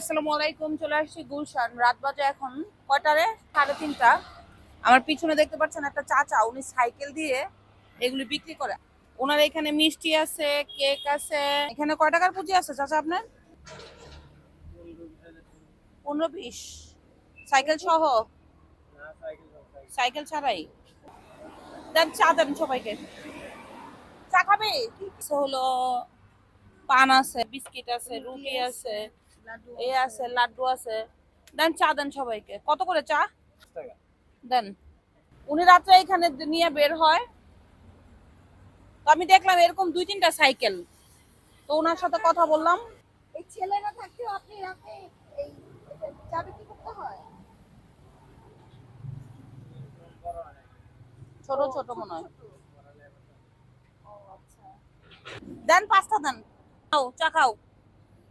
আসসালামু আলাইকুম। চলে আসছি গুলশান। রাত বাজে এখন কয়টা রে? 3:30। আমার পিছনে দেখতে পাচ্ছেন একটা চাচা, উনি সাইকেল দিয়ে এগুলি বিক্রি করে। ওনার এখানে মিষ্টি আছে, কেক আছে। এখানে কয় টাকার পুঁজি আছে চাচা আপনার? 15-20 সাইকেল সহ? সাইকেল ছাড়াই? দেন চা দেন সবাইকে। চা খাবে? হলো পান আছে, বিস্কিট আছে, রুটি আছে, এ আছে, লাড্ডু আছে। দেন চা দেন সবাইকে। কত করে চা দেন? উনি রাত্রে এখানে নিয়ে বের হয়। তো আমি দেখলাম এরকম 2-3টা সাইকেল। তো ওনার সাথে কথা বললাম। এই ছেলেরা থাকতেও আপনি রাতে এই চা বিক্রি করতে হয়? ছোট ও ছোট ছোট মনে হয়। ছোট। ও আচ্ছা, দেন 5টা দেন। খাও চা খাও।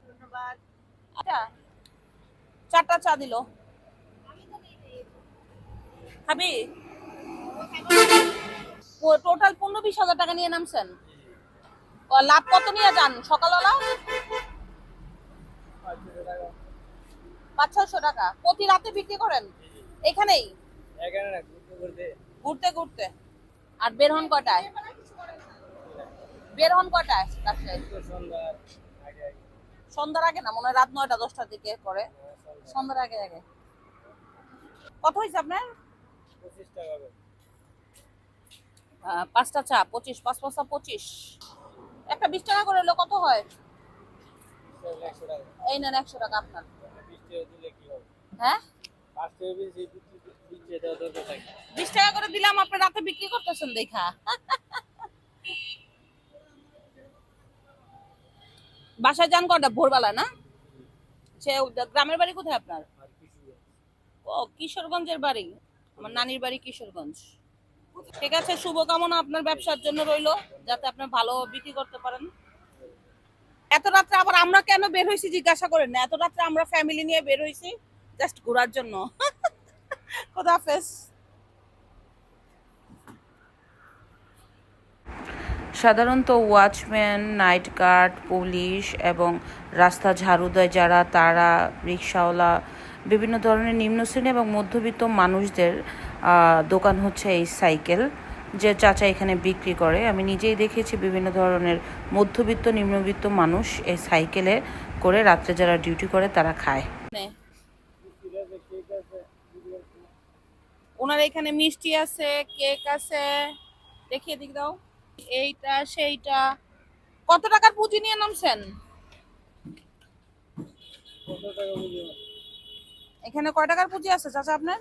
ধন্যবাদ। আচ্ছা 4টা চা দিল। আমি তো নেই নেই। খাবি? টোটাল 15-20 হাজার টাকা নিয়ে নামছেন। লাভ কত নিয়ে যান সকালবেলা? 500-600 টাকা প্রতি রাতে বিক্রি করেন এখানেই ঘুরতে ঘুরতে? আর বের হন কটায়? বের হন কটায় রাজশাহী? সন্ধ্যার আগে না, মনে হয় রাত 9টা-10টার দিকে করে। সন্ধ্যার আগে আগে। কত হয়েছে আপনার? 5টা চা 25, 5 25। একটা 20 টাকা করে হলো কত হয়? এই নেন 100 টাকা আপনার। হ্যাঁ 20 টাকা করে দিলাম, আপনি রাতে বিক্রি করতেছেন দেখা। বাসায় যান কটা? ভোরবেলা না? সে গ্রামের বাড়ি কোথায় আপনার? ও কিশোরগঞ্জের বাড়ি। আমার নানির বাড়ি কিশোরগঞ্জ। ঠিক আছে, শুভকামনা আপনার ব্যবসার জন্য রইলো, যাতে আপনি ভালো বিক্রি করতে পারেন। এত রাত্রে আবার আমরা কেন বের হয়েছি জিজ্ঞাসা করেন না? এত রাত্রে আমরা ফ্যামিলি নিয়ে বের হয়েছি জাস্ট ঘোরার জন্য। খোদা হাফেজ। সাধারণত ওয়াচম্যান, নাইট গার্ড, পুলিশ এবং রাস্তা ঝাড়ু দেয় যারা, তারা রিক্সাওয়ালা, বিভিন্ন ধরনের নিম্ন শ্রেণী এবং মধ্যবিত্ত মানুষদের দোকান হচ্ছে এই সাইকেল, যে চাচা এখানে বিক্রি করে। আমি নিজেই দেখেছি বিভিন্ন ধরনের মধ্যবিত্ত নিম্নবিত্ত মানুষ এই সাইকেলে করে রাত্রে যারা ডিউটি করে তারা খায়। ওনার এখানে মিষ্টি আছে, কেক আছে। দেখিয়ে দিক দাও। এইটা সেইটা। কত টাকার পুঁজি নিয়ে নামছেন? এখানে কয় টাকার পুঁজি আছে চাচা আপনার?